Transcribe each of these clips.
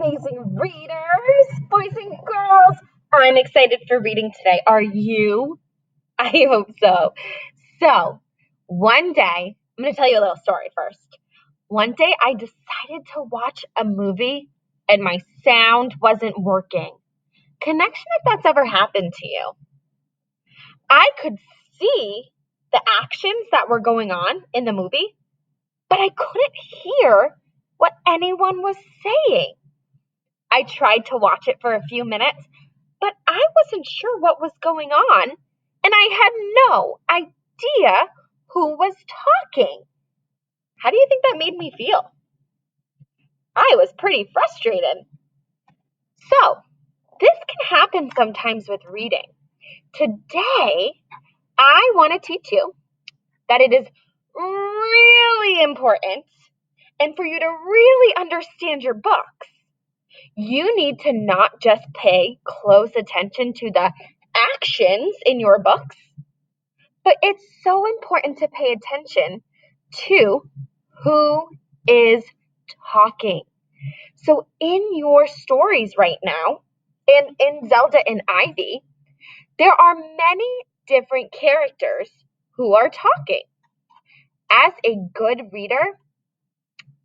amazing readers, boys and girls. I'm excited for reading today. Are you? I hope so. So, one day, I'm going to tell you a little story first. One day, I decided to watch a movie and my sound wasn't working. Connection, if that's ever happened to you. I could see the actions that were going on in the movie, but I couldn't hear what anyone was saying. I tried to watch it for a few minutes, but I wasn't sure what was going on, and I had no idea who was talking. How do you think that made me feel? I was pretty frustrated. So, this can happen sometimes with reading. Today, I want to teach you that it is really important, and for you to really understand your books, you need to not just pay close attention to the actions in your books, but it's so important to pay attention to who is talking. So in your stories right now, and in Zelda and Ivy, there are many different characters who are talking. As a good reader,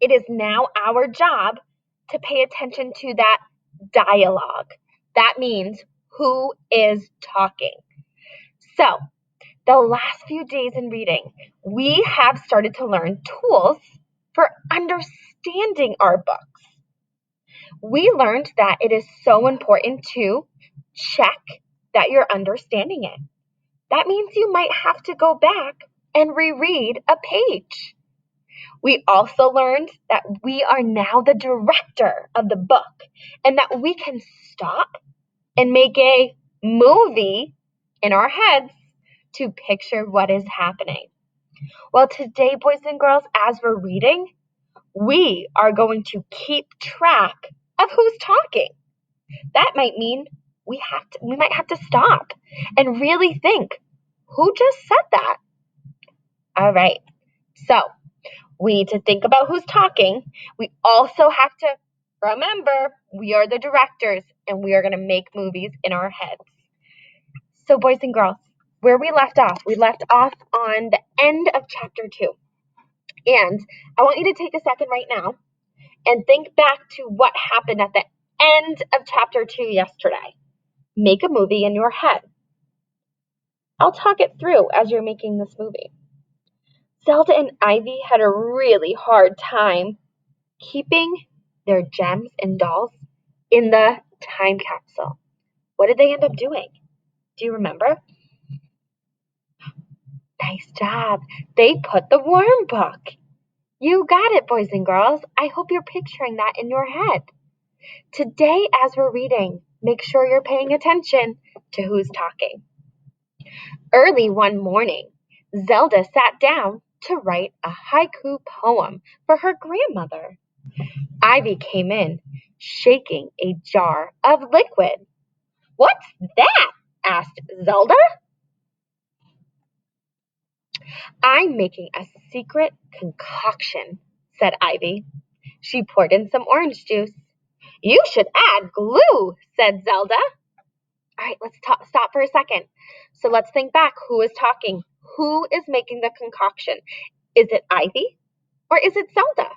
it is now our job to pay attention to that dialogue. That means who is talking. So, the last few days in reading, we have started to learn tools for understanding our books. We learned that it is so important to check that you're understanding it. That means you might have to go back and reread a page. We also learned that we are now the director of the book and that we can stop and make a movie in our heads to picture what is happening. Well, today, boys and girls, as we're reading, we are going to keep track of who's talking. That might mean we might have to stop and really think, who just said that? All right. So, we need to think about who's talking. We also have to remember we are the directors and we are going to make movies in our heads. So, boys and girls, where we left off on the end of chapter 2. And I want you to take a second right now and think back to what happened at the end of chapter 2 yesterday. Make a movie in your head. I'll talk it through as you're making this movie. Zelda and Ivy had a really hard time keeping their gems and dolls in the time capsule. What did they end up doing? Do you remember? Nice job. They put the worm book. You got it, boys and girls. I hope you're picturing that in your head. Today, as we're reading, make sure you're paying attention to who's talking. Early one morning, Zelda sat down to write a haiku poem for her grandmother. Ivy came in, shaking a jar of liquid. "What's that?" asked Zelda. "I'm making a secret concoction," said Ivy. She poured in some orange juice. "You should add glue," said Zelda. All right, let's stop for a second. So let's think back. Who is talking? Who is making the concoction? Is it Ivy or is it Zelda?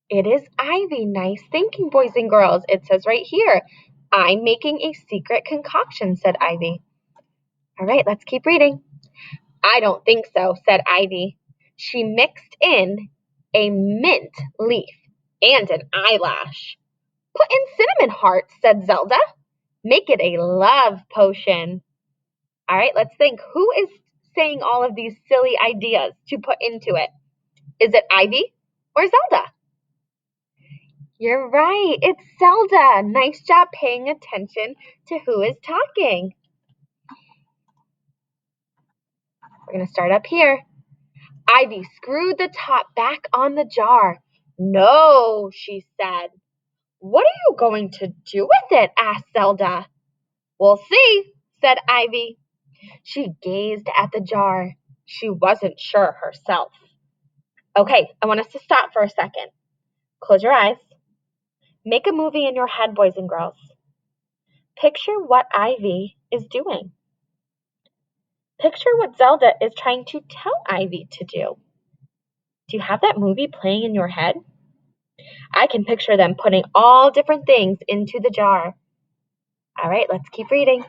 It is Ivy. Nice thinking, boys and girls. It says right here, "I'm making a secret concoction," said Ivy. All right, let's keep reading. "I don't think so," said Ivy. She mixed in a mint leaf and an eyelash. "Put in cinnamon hearts," said Zelda. "Make it a love potion." All right, let's think. Who is saying all of these silly ideas to put into it? Is it Ivy or Zelda? You're right. It's Zelda. Nice job paying attention to who is talking. We're going to start up here. Ivy screwed the top back on the jar. "No," she said. "What are you going to do with it?" asked Zelda. "We'll see," said Ivy. She gazed at the jar. She wasn't sure herself. Okay, I want us to stop for a second. Close your eyes. Make a movie in your head, boys and girls. Picture what Ivy is doing. Picture what Zelda is trying to tell Ivy to do. Do you have that movie playing in your head? I can picture them putting all different things into the jar. All right, let's keep reading.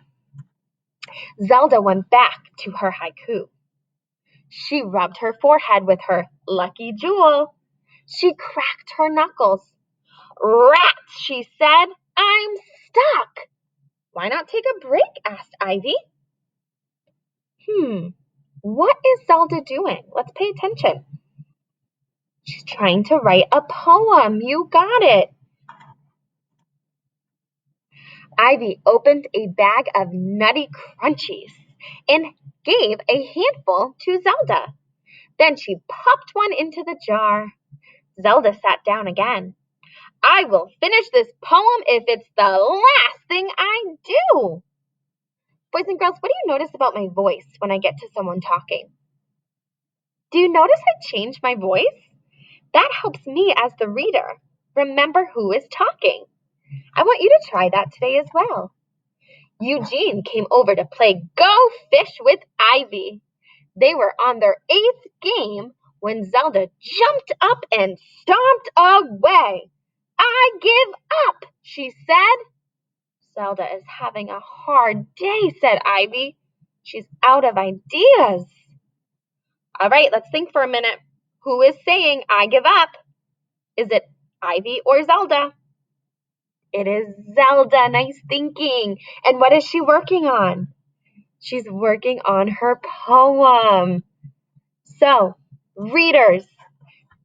Zelda went back to her haiku. She rubbed her forehead with her lucky jewel. She cracked her knuckles. Rats, she said, I'm stuck. Why not take a break? Asked Ivy. What is Zelda doing? Let's pay attention. She's trying to write a poem. You got it. Ivy opened a bag of Nutty Crunchies and gave a handful to Zelda. Then she popped one into the jar. Zelda sat down again. I will finish this poem if it's the last thing I do. Boys and girls, what do you notice about my voice when I get to someone talking? Do you notice I change my voice? That helps me as the reader remember who is talking. I want you to try that today as well. Eugene came over to play Go Fish with Ivy. They were on their 8th game when Zelda jumped up and stomped away. I give up, she said. Zelda is having a hard day, said Ivy. She's out of ideas. All right, let's think for a minute. Who is saying I give up? Is it Ivy or Zelda? It is Zelda. Nice thinking. And what is she working on? She's working on her poem. So, readers,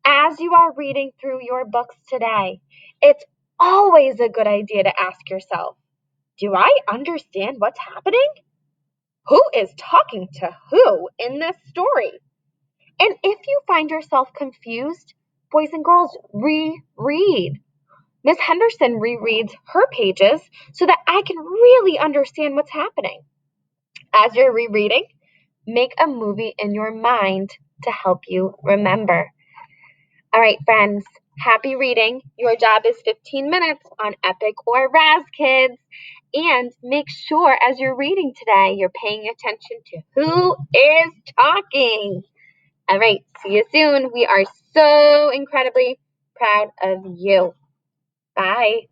as you are reading through your books today, it's always a good idea to ask yourself, do I understand what's happening? Who is talking to who in this story? And if you find yourself confused, boys and girls, reread. Miss Henderson rereads her pages so that I can really understand what's happening. As you're rereading, make a movie in your mind to help you remember. All right, friends, happy reading. Your job is 15 minutes on Epic or Raz Kids. And make sure as you're reading today, you're paying attention to who is talking. All right, see you soon. We are so incredibly proud of you. Bye.